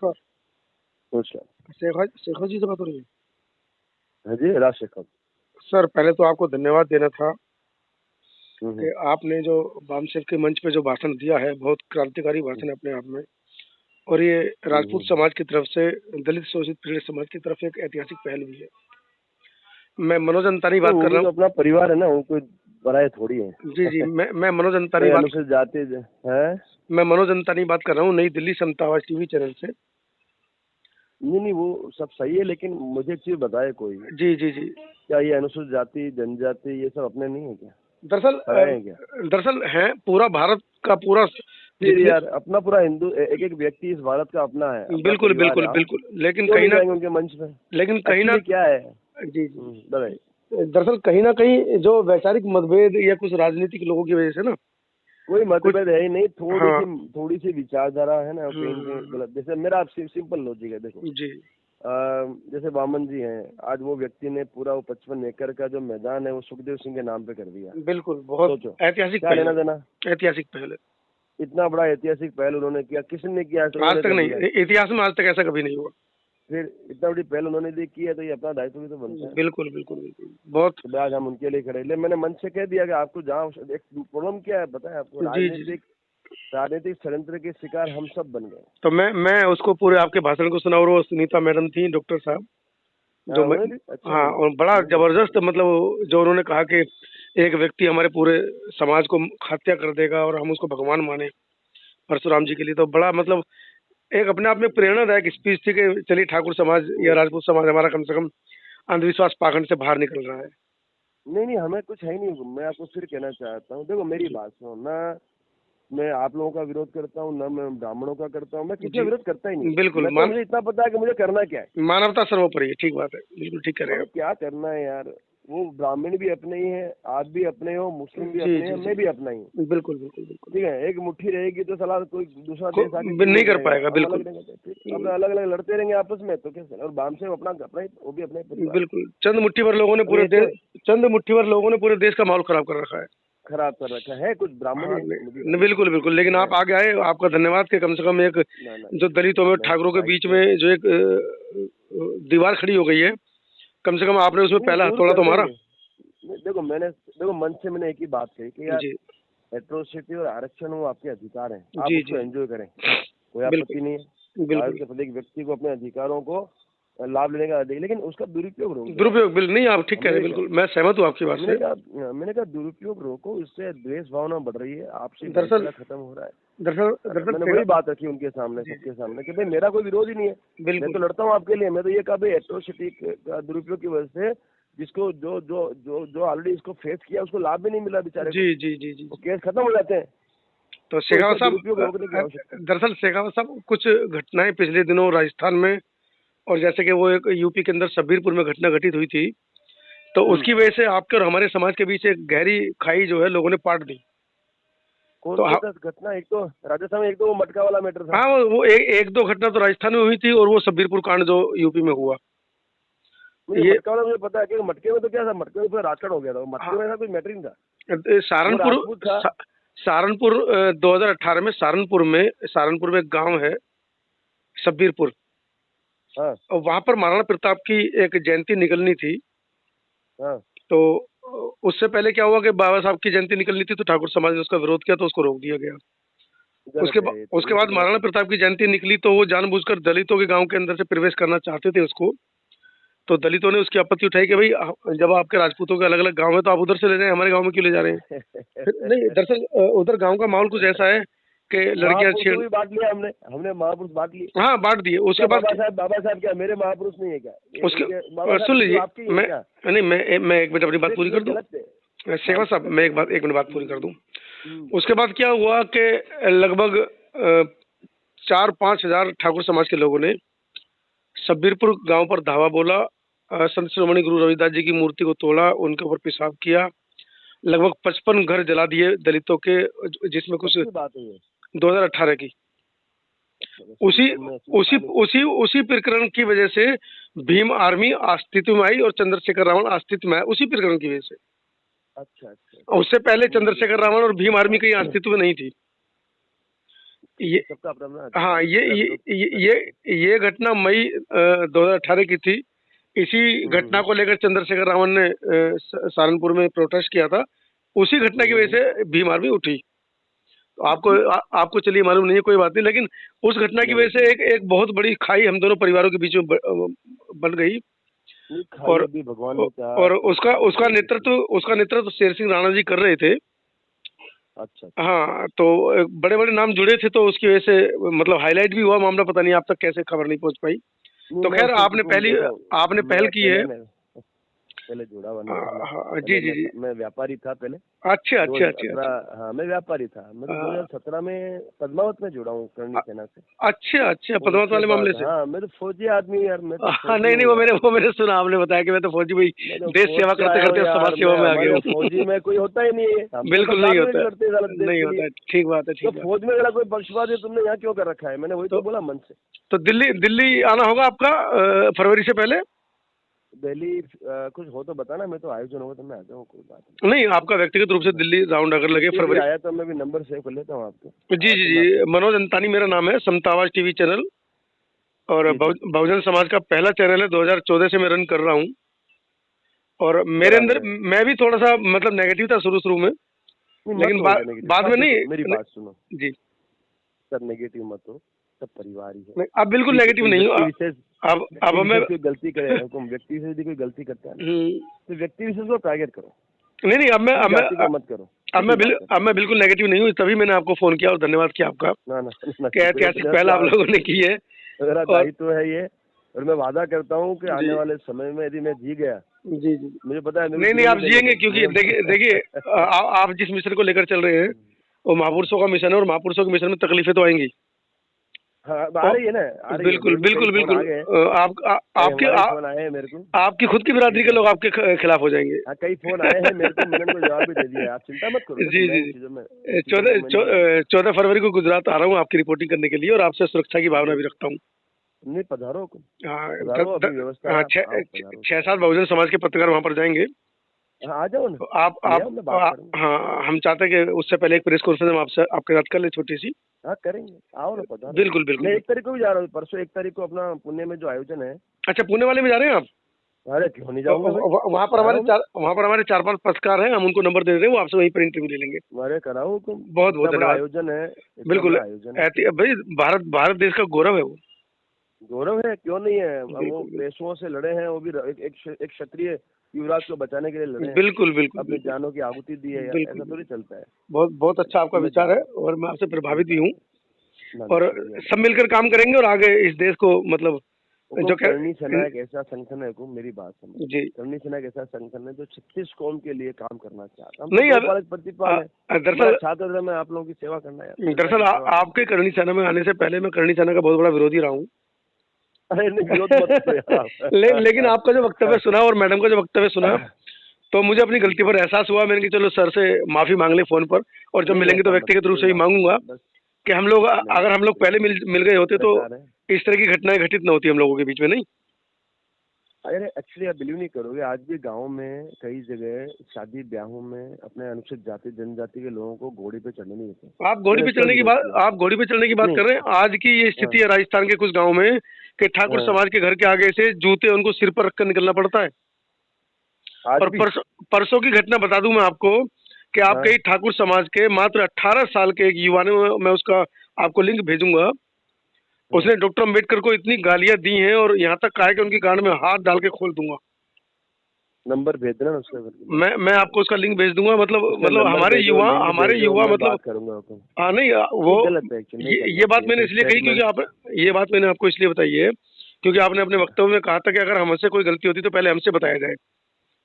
नमस्कार। नमस्कार। शेखर जी से बात हो रही है? हाँ जी, राज शेखर। सर पहले तो आपको धन्यवाद देना था कि हम्म। आपने जो वामसेफ के मंच पे जो भाषण दिया है, बहुत क्रांतिकारी भाषण है अपने आप में। और ये राजपूत हम्म। समाज की तरफ से दलित शोषित पीड़ित समाज की तरफ से एक ऐतिहासिक पहल भी है। मैं मनोज अंतानी तो बात वो कर भी रहा तो हूँ। अपना परिवार है ना, वो कोई पराये थोड़ी है। जी, मैं मनोज अंतानी कोई बात अनुसूचित जाति है। मैं मनोज अंतानी बात कर रहा हूँ, नई दिल्ली समता आवाज टीवी चैनल से। नहीं नहीं, वो सब सही है, लेकिन मुझे एक चीज बताए कोई, जी। क्या ये अनुसूचित जाति जनजाति ये सब अपने नहीं है क्या? दरअसल पराये हैं क्या? दरअसल है पूरा भारत का पूरा फिर जितने। यार अपना पूरा हिंदू एक एक व्यक्ति इस भारत का अपना है, अपना बिल्कुल, परिवार है। बिल्कुल, आप बिल्कुल। लेकिन क्यों कहीं नहीं ना जाएंगे उनके मंच पे? लेकिन कहीं ना एक्चुअली क्या है? जी। बताइए। दरअसल कहीं न कहीं जो वैचारिक मतभेद या कुछ राजनीतिक लोगों की वजह से ना कोई कुछ। मतभेद है ही नहीं, हाँ। थोड़ी सी विचारधारा है ना, कहीं न कहीं हुँ, गलत। जैसे मेरा आप सिंपल लॉजिक है, देखो। जी। अ, जैसे वामन जी हैं, आज वो व्यक्ति ने पूरा वो 55 एकड़ का जो मैदान है वो सुखदेव सिंह के नाम पे कर दिया। बिल्कुल, बहुत सोचो ऐतिहासिक क्या पहल लेना है। देना। ऐतिहासिक पहल है। इतना बड़ा ऐतिहासिक पहल उन्होंने किया, किसने किया? तो आज उन्होंने तक कर नहीं, दिया। इतिहास में आज तक ऐसा कभी नहीं हुआ। फिर इतना बड़ी पहल उन्होंने की है, तो ये अपना दायित्व भी तो बनता है। बिल्कुल, बिल्कुल, बिल्कुल। बहुत। तो आज हम उनके लिए खड़े। ले मैंने मन से कह दिया कि आपको जहाँ एक प्रॉब्लम क्या है पता है आपको? जी। राजनीतिक षड्यंत्र के शिकार हम सब बन गए। तो मैं उसको पूरे आपके भाषण को सुना, और वो सुनीता मैडम थी, डॉक्टर साहब, जो हाँ, मैं। उन्होंने भी अच्छा हाँ, बोला। और बड़ा नहीं, अच्छा ज़बरदस्त, बोला। मतलब जो उन्होंने कहा कि एक व्यक्ति हमारे पूरे समाज को हत्या कर देगा और हम उसको भगवान माने परशुराम जी के लिए, तो बड़ा मतलब एक अपने आप में प्रेरणादायक स्पीच थी कि चलिए ठाकुर समाज या राजपूत समाज हमारा कम से कम अंधविश्वास पाखंड से बाहर निकल रहा है। नहीं नहीं, हमें कुछ है ही नहीं। मैं आपको फिर कहना चाहता हूँ, देखो मेरी जी, बात सुनो ना। मैं आप लोगों का विरोध करता हूँ ना, मैं ब्राह्मणों का करता हूँ, मैं किसी का जी, विरोध करता ही नहीं। बिल्कुल। मैं तो मुझे इतना पता है कि मुझे करना क्या है। मानवता सर्वोपरि है, ठीक बात है, बिल्कुल ठीक कह रहे हैं हमें आप। क्या करना है यार। वो ब्राह्मण भी अपने ही है, आप भी अपने हो, मुस्लिम भी अपने हैं, जी। मैं भी अपना ही हूँ। बिल्कुल, बिल्कुल, बिल्कुल। ठीक है, एक मुट्ठी रहेगी तो सलाह कोई दूसरा देश आके क्यों नहीं नहीं कर करेगा? पाएगा, हम बिल्कुल। अलग रहेंगे तो फिर अपना अलग अलग लड़ते रहेंगे आपस में, तो कैसे? और बाम से अपना अपना वो भी अपना ही परिवार बिल्कुल, चंद मुट्ठी भर लोगों ने है। ये तो पूरे देश का माहौल खराब कर रखा है। खराब कर रखा है, कुछ ब्राह्मण हाँ, ही मुझे नहीं, बिल्कुल, बिल्कुल, लेकिन है। आप आगे आए, आपका धन्यवाद कि कम से कम एक ना ना, जो दलितों में मैं ठाकुरों के भाई बीच से में जो एक दीवार खड़ी हो गई है, कम से कम आपने उसमें नहीं पहला दूर हथौड़ा कर तो मारा। देंगे। नहीं, देखो मन से मैंने एक ही बात कही कि यार जी, एट्रोसिटी और आरक्षण वो आपके अधिकार हैं, आप जी, उसको जी, एंजॉय करें, कोई बिल्कुल, आपत्ति नहीं है। भारत बिल्कुल। के प्रत्येक व्यक्ति को अपने अधिकारों को लाभ लेने का अधिकार, लेकिन उसका दुरुपयोग रोक दो यार। दुरुपयोग नहीं, आप ठीक कह हमें रहे ये हैं, क्या, बिल्कुल, मैं सहमत हूँ आपकी बात से। मैंने कहा दुरुपयोग रोको, इससे द्वेष भावना बढ़ रही है, आपसी दरअसल भाईचारा खत्म हो रहा है। दरअसल अरे दरअसल मैंने सेगा वही बात रखी उनके सामने, जी, सबके सामने, कि भाई मेरा कोई विरोध ही नहीं है। मैं तो बिल्कुल। लड़ता हूँ आपके लिए। मैं तो ये कहा भाई एट्रोसिटी का दुरुपयोग की वजह से जिसको जो जो जो जो ऑलरेडी इसको फेस किया उसको लाभ भी नहीं मिला बेचारे को, जी। वो केस खत्म हो जाते हैं। तो तो शेखावत इसका साहब, दुरुपयोग रोकने की आवश्यकता है। दरअसल शेखावत साहब, कुछ घटनाएं पिछले दिनों राजस्थान में, और जैसे कि वो एक यूपी के अंदर शब्बीरपुर में घटना घटित हुई थी, तो उसकी वजह से आपके और हमारे समाज के बीच एक गहरी खाई जो है लोगों ने पाट दी। कौन तो सी घटना? एक तो राजस्थान में, एक तो वो मटका वाला मैटर था। हाँ, वो एक दो घटना तो राजस्थान में हुई थी, और वो शब्बीरपुर कांड जो यूपी में हुआ। मुझे ये मटका वाला मुझे पता है कि मटके में तो क्या था, मटके में पूरा राजकाट हो गया था। मटके में ऐसा कोई मैटर नहीं था, वो सहारनपुर राजपूत था। सहारनपुर 2018 में सहारनपुर में एक गांव है शब्बीरपुर, हाँ और वहां पर महाराणा प्रताप की एक जयंती निकलनी थी। हाँ। तो उससे पहले क्या हुआ कि बाबा साहब की जयंती निकलनी थी, तो ठाकुर समाज ने उसका विरोध किया, तो उसको रोक दिया गया। गलत है ये तो, उसके ये तो बाद गलत महाराणा है। प्रताप की जयंती निकली, तो वो जानबूझकर दलितों के गांव के अंदर से प्रवेश करना चाहते थे उसको। तो दलितों ने उसकी आपत्ति उठाई कि भाई, जब आपके राजपूतों के अलग अलग गांव है, तो आप उधर से ले जाएं, हमारे गांव में क्यों ले जा रहे हैं? फिर नहीं, दरअसल उधर गांव का माहौल कुछ ऐसा है कि लड़कियां महापुरुष छेड़। भी बांट लिया हमने हमने महापुरुष बांट लिए। हाँ, बांट दिए। उसके क्या बाद बाबा साहब क्या मेरे महापुरुष नहीं है क्या? उसके इनके बाबा साहब सुन सिर्फ लीजिए, आपके ही है मैं क्या? नहीं, मैं एक मिनट अपनी बात फिर पूरी ये कर दूं। गलत है। हाँ शेखर साहब, मैं एक मिनट बात पूरी कर दूं। हम्म, उसके बाद क्या हुआ कि लगभग 4-5 हजार ठाकुर समाज के लोगों ने शब्बीरपुर गांव पर धावा बोला, संत शिरोमणि गुरु रविदास जी की मूर्ति को तोड़ा, उनके ऊपर पेशाब किया, लगभग 55 घर जला दिए दलितों के, जिसमें कब कुछ की बात है ये? 2018 की। सॉरी उसी तब मैं इसमें उसी था नहीं। उसी उसी प्रकरण की वजह से भीम आर्मी अस्तित्व में आई, और चंद्रशेखर रावण अस्तित्व में आया उसी प्रकरण की वजह से। अच्छा अच्छा और अच्छा। उससे पहले नहीं मुझे चंद्रशेखर रावण और भीम आर्मी कहीं अस्तित्व में नहीं थी। ये सबका अपना अपना हाँ, अधिकार है, मेरा विरोध ये घटना मई 2018 की थी। इसी घटना को लेकर चंद्रशेखर रावण ने सहारनपुर में प्रोटेस्ट किया था। उसी घटना की वजह से भीम आर्मी उठी। तो आपको चलिए मालूम नहीं है, कोई बात नहीं, लेकिन उस घटना की वजह से एक एक बहुत बड़ी खाई हम दोनों परिवारों के बीच में बन गई। नहीं, खाई और अभी भगवान ने चाहा और तो उसका ठीक उसका हो जाएगी। नेतृत्व शेर सिंह राणा जी कर रहे थे। अच्छा अच्छा। हाँ, तो बड़े-बड़े नाम जुड़े थे, तो उसकी वजह से मतलब हाइलाइट भी हुआ मामला, पता नहीं आप तक कैसे खबर नहीं पहुँच पाई। नहीं, तो मैं ख़ैर उससे देखो, आपने पहल मैं की है। पहले मैं पहले जुड़ा हुआ नहीं था मैं। हाँ, जी, पहले जी, जी। मैं व्यापारी था पहले। अच्छा, अच्छा, अच्छा, अच्छा। 2017, हाँ, मैं व्यापारी था। मैं तो अ, 2017 में पद्मावत में जुड़ा हूँ करणी अ, सेना से। अच्छा, अच्छा, और पद्मावत उसके वाले मामले बाद से। हाँ, मैं तो फौजी आदमी यार, मैं तो हाँ, फौजी नहीं, नहीं, हूँ यार। वो मैंने सुना, आपने बताया कि मैं तो फौजी भाई मैं तो देश फौज सेवा से आया हूँ करते-करते अब समाज यार, सेवा मैं में आ गया हमारे हूँ। फौजी में कोई होता ही नहीं है, हम तो बिल्कुल सब नहीं दान होता भी है, करते हैं गलत देश नहीं के होता लिए। है। ठीक बात है, तो ठीक बात फौज में अगर कोई पक्षपात है, तुमने यहाँ क्यों कर रखा है? मैंने वही है। तो बोला मन से। तो दिल्ली दिल्ली आना होगा आपका फरवरी से पहले? दिल्ली कुछ हो तो बताना, मैं तो आयोजन होगा तो मैं आ जाऊँ, कोई बात नहीं, आपका व्यक्तिगत रूप से नहीं। दिल्ली राउंड अगर लगे किसी भी फरवरी। आया तो मैं भी नंबर सेव कर लेता हूँ आपको। जी, आया जी, तो मैं आपको। जी, मनोज अंतानी मेरा नाम है, समता आवाज़ टीवी चैनल, और जी जी जी। बहुजन समाज का पहला चैनल है, 2014 से मैं रन कर रहा हूँ। और मेरे अंदर बराबर है। मैं भी थोड़ा-सा मतलब नेगेटिव था शुरू-शुरू में, नहीं, मत लेकिन हो इधर नेगेटिव। बाद सब में देखो, नहीं मेरी न बात सुनो। जी, सब नेगेटिव मत हो, सब परिवार ही है। नहीं, अब बिल्कुल ठीक है, नेगेटिव कोई नहीं हूँ। अब व्यक्ति मैं विशेष कोई गलती करे, हमको व्यक्ति विशेष यदि कोई गलती करता है ना, हुँ, तो व्यक्ति विशेष को टारगेट करो, नहीं, नहीं, पूरी जाति को मत करो। सीधी बात है। अब मैं बिल्कुल नेगेटिव नहीं हूँ, तभी मैंने आपको फ़ोन किया और धन्यवाद किया आपका ना ना ना, कि शुक्रिया ऐतिहासिक तुम्हारा, पहल आप लोगों ने की है। मेरा और दायित्व है ये। और मैं वादा करता हूँ कि जी, आने वाले समय में यदि मैं जी गया, जी, जी। मुझे पता है मेरे को नहीं, नहीं, जीने आप नहीं देंगे जिएँगे, तुम, क्योंकि देखिए देखिए मुझे आप जिस मिशन को लेकर चल रहे हैं, वो महापुरुषों का मिशन है, और महापुरुषों के मिशन में तकलीफें तो आएँगी। हाँ, अब आ और रही है ना, आ रही है। बिल्कुल, मुझे भी कई बिल्कुल, फोन आ बिल्कुल, गए हैं, कई आपके हमारे फोन आए हैं मेरे को। आपकी खुद की बिरादरी ठीक के है। लोग आपके खिलाफ हो जाएँगे। हाँ, कई फोन आए हैं मेरे को, मैंने उनको जवाब भी दे दिया है। आप चिंता मत करो, देखो जी, मैं जी, इन जी। चीज़ों में मैं नहीं डालता। 14 फरवरी को गुजरात आ रहा हूँ आपकी रिपोर्टिंग करने के लिए, और आपसे सुरक्षा की भावना भी रखता हूँ। नहीं, पधारो, हाँ, पधारो, अभी व्यवस्था हाँ, है, आओ पधारो। 6-7 बहुजन समाज के पत्रकार वहाँ पर जाएँगे। हाँ, आ जाओ ना, तो ले आओ, मैं बात करूँगा। हाँ, हम चाहते हैं कि उससे पहले एक प्रेस कॉन्फ्रेंस हम आपसे आपके साथ कर लें छोटी-सी। हाँ, करेंगे, आओ ना, पधारो। बिल्कुल, बिल्कुल, मैं 1 बिल्कुल। तारीख को भी जा रहा हूँ, परसों 1 तारीख को अपना पुणे में जो आयोजन है। अच्छा, पुणे वाले में जा रहे हैं आप? अरे क्यों नहीं तो जाऊँगा भाई, वहाँ जा रहा हूँ मैं। पर हमारे 4-5 पत्रकार हैं, हम उनको नंबर दे दे रहे हैं, वो आपसे वहीं पर इंटरव्यू ले लेंगे। अरे कराओ हुकुम, बहुत-बहुत इतना बड़ा धन्यवाद। आयोजन है, इतना बिल्कुल, बड़ा आयोजन है। भई भारत देश का गौरव है वो। गौरव है, क्यों नहीं है। अब वो बिल्कुल, पेशवों से लड़े हैं, वो भी एक क्षत्रिय युवराज को बचाने के लिए लड़े हैं, बिल्कुल, बिल्कुल, अपनी बिल्कुल, जानों की आहुति दी है यार, बिल्कुल, ऐसा थोड़ी बिल्कुल। चलता है। बहुत बहुत अच्छा आपका तो मैं विचार जा है, रहा हूँ, और मैं आपसे मैं प्रभावित भी जा हूँ। रहा हूँ। ना ना, और शुक्रिया सब बहुत मिलकर शुक्रिया। काम करेंगे, और आगे इस देश को मतलब हुकुम, जो कह करणी सेना एक ऐसा संगठन है, हुकुम मेरी बात समझ। जी। करणी सेना एक ऐसा संगठन है जो 36 कौम के लिए काम करना चाहता है। हम तो नहीं, दो अब पालक प्रतिपाल है। हमारा दरअसल छात्र धर्म है आप लोगों की सेवा करना यार, प्रजा दरअसल की सेवा करना। आपके करणी सेना में आने से पहले मैं करणी सेना का बहुत बड़ा विरोधी रहा हूँ। अरे नहीं, विरोध मत करो यार लेकिन आपका जो वक्तव्य सुना और मैडम का जो वक्तव्य सुना, आप। तो मुझे अपनी गलती पर एहसास हुआ। मैंने कि चलो सर से माफ़ी माँग लें फ़ोन पर, और जब नहीं नहीं, मिलेंगे तो ऐसा मत, व्यक्तिगत रूप कोई से ही बात माँगूँगा नहीं, बस। कि हम लोग नहीं नहीं, अगर हम लोग शुक्रिया। पहले मिल गए होते, तो बेकार है। इस तरह की घटनाएँ घटित ना होती हम लोगों के बीच में, नहीं? अरे एक्चुअली आप बिलीव नहीं करोगे, आज भी गांव में कई जगह शादी ब्याहों में अपने अनुसूचित जाति जनजाति के लोगों को घोड़ी पे चढ़ने नहीं देते। आप घोड़ी मैंने पे इस पर विरोध किया। चढ़ने की बात नहीं। कर रहे हैं। आज की ये हाँ स्थिति है राजस्थान के कुछ गाँव में कि ठाकुर हाँ, समाज के घर के आगे से जूते उनको सिर पर रखकर निकलना पड़ता है। आज और भी। परसों की घटना बता दूं मैं आपको कि आपके हाँ ही ठाकुर समाज के मात्र 18 साल के एक युवा ने, मैं उसका आपको लिंक भेजूंगा, हाँ। उसने डॉक्टर अम्बेडकर को इतनी गालियां दी हैं, और यहाँ तक कहा है कि उनकी गांड में हाथ डाल के खोल दूंगा। नंबर भेज देना ना उसका, करके मैं आपको उसका लिंक भेज दूंगा। उसका नंबर भेजो, लिंक हमारे भेजो, युवा मैं मतलब बात करूंगा हुकुम। हाँ, नहीं, वो नहीं, गलत है एक्चुअली, नहीं करना ये बात चाहिए मैंने ऐसे इसलिए कही क्योंकि स्टेटमेंट। आप ये बात मैंने आपको इसलिए बताई है क्योंकि आपने अपने वक्तव्य में कहा था कि अगर हमसे कोई गलती होती तो पहले हमसे बताया जाए,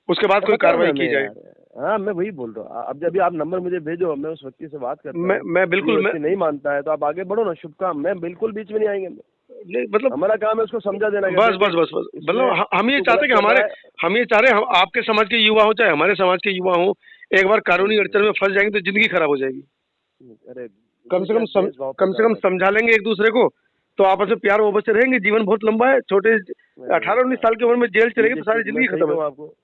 उसके बाद कोई बताओ ना कार्रवाई की हमें जाए। यार। हाँ, मैं वही बोल रहा हूँ। अब जब भी आप नंबर मुझे भेजो, मैं उस व्यक्ति से बात करता हूँ। मैं यदि बिल्कुल, मैं व्यक्ति नहीं मानता है तो आप आगे बढ़ो ना, शुभ काम। मैं बिल्कुल बीच में नहीं आएंगे। नहीं, मतलब हमारा काम है उसको समझा देना कि बस, देख बस, देख, बस, बस, इसमें मतलब हम ये तू चाहते गलत हैं कि कर रहा है। हम ये चाह रहे हैं, हम आपके समाज के युवा हो चाहे हमारे समाज के युवा हो, एक बार कानूनी जी। अड़चन में फंस जाएंगे तो जिंदगी खराब हो जाएगी। अरे इसमें क्या भेदभाव कम से पैदा हो कम जाता है। समझा लेंगे एक दूसरे को, तो आपस में प्यार मोहब्बत से रहेंगे। जीवन बहुत लंबा है, छोटे अरे 18-19 यार, साल की उम्र में जेल ये चलेगी तो देखिए, सारी मैं जिंदगी सही खत्म है। कहूँ आपको,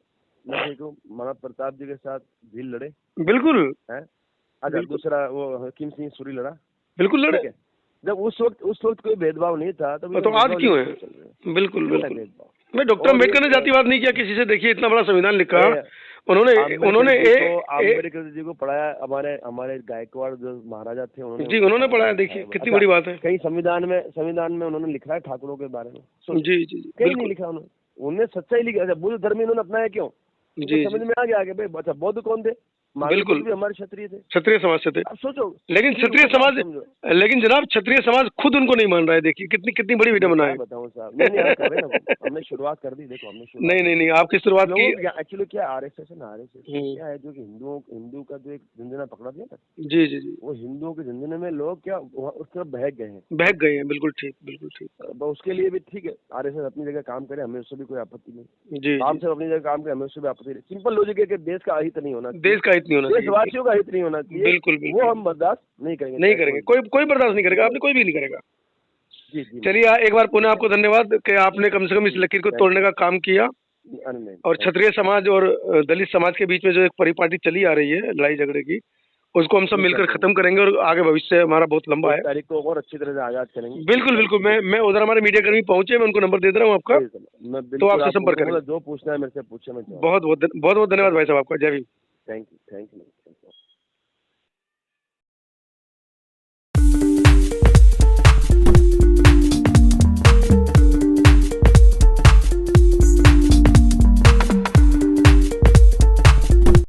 मैं सही कहूँ, महाराणा प्रताप जी के साथ भील लड़े बिल्कुल, हैं। अच्छा, बिल्कुल, दूसरा वो हकीम सिंह सूरी लड़ा। बिल्कुल लड़े। ठीक है। जब उस वक्त कोई भेदभाव नहीं था तो तो आज क्यों है? बिल्कुल बिल्कुल। मैं डॉक्टर अम्बेडकर ने जातिवाद नहीं किया किसी से। देखिए इतना बड़ा संविधान लिखा उन्होंने अम्बेडकर जी को पढ़ाया, हमारे गायकवाड़ जो महाराजा थे उन्होंने पढ़ाया। देखिए कितनी बड़ी बात है। कहीं संविधान में उन्होंने लिखा है ठाकुरों के बारे में? जी जी कहीं नहीं लिखा उन्होंने सच्चाई लिखा। अच्छा, बुद्ध धर्म इन्होंने अपनाया क्यों? जी समझ में आ गया कि भाई अच्छा बौद्ध कौन थे? बिल्कुल भी हमारे क्षत्रिय थे, क्षत्रिय समाज से थे। अब सोचो। लेकिन क्षत्रिय समाज, लेकिन जनाब क्षत्रिय समाज खुद उनको नहीं मान रहा है। देखिए कितनी बड़ी वीडियो बनाए। बताऊं साहब, नहीं हमने शुरुआत कर दी। देखो हमने नहीं आपकी शुरुआत की। एक्चुअली क्या आरएसएस है ना, आरएसएस क्या है जो कि हिंदू का जो एक झंझना पकड़ा दिया था। जी जी जी। वो हिंदुओं के झंझने में लोग क्या उस तरफ बहक गए हैं। बिल्कुल ठीक बिल्कुल ठीक। उसके लिए भी ठीक है, आरएसएस अपनी जगह काम करे, हमें उससे भी कोई आपत्ति नहीं। जी आप सब अपनी जगह काम करे, हमें उससे भी आपत्ति नहीं। सिंपल लॉजिक है कि देश का हित नहीं होना, देशवासियों का हित नहीं होना चाहिए। बिल्कुल वो हम बर्दाश्त नहीं करेंगे। कोई बर्दाश्त नहीं करेगा। आपने कोई भी नहीं करेगा। जी जी। चलिए एक बार पुनः आपको धन्यवाद कि आपने कम से कम इस लकीर को तोड़ने का काम किया। और क्षत्रिय समाज और दलित समाज के बीच में जो एक परिपाटी चली आ रही है लड़ाई झगड़े की, उसको हम सब मिलकर खत्म करेंगे। और आगे भविष्य हमारा बहुत लंबा है। तारीख को और अच्छी तरह से आजाद करेंगे। बिल्कुल। मैं उधर हमारे मीडिया कर्मी पहुंचे, मैं उनको नंबर दे दे रहा हूँ आपका, तो आपसे संपर्क करेंगे। जो पूछना है मेरे से पूछे। मैं बहुत धन्यवाद भाई साहब आपका। जय भीम। Thank you.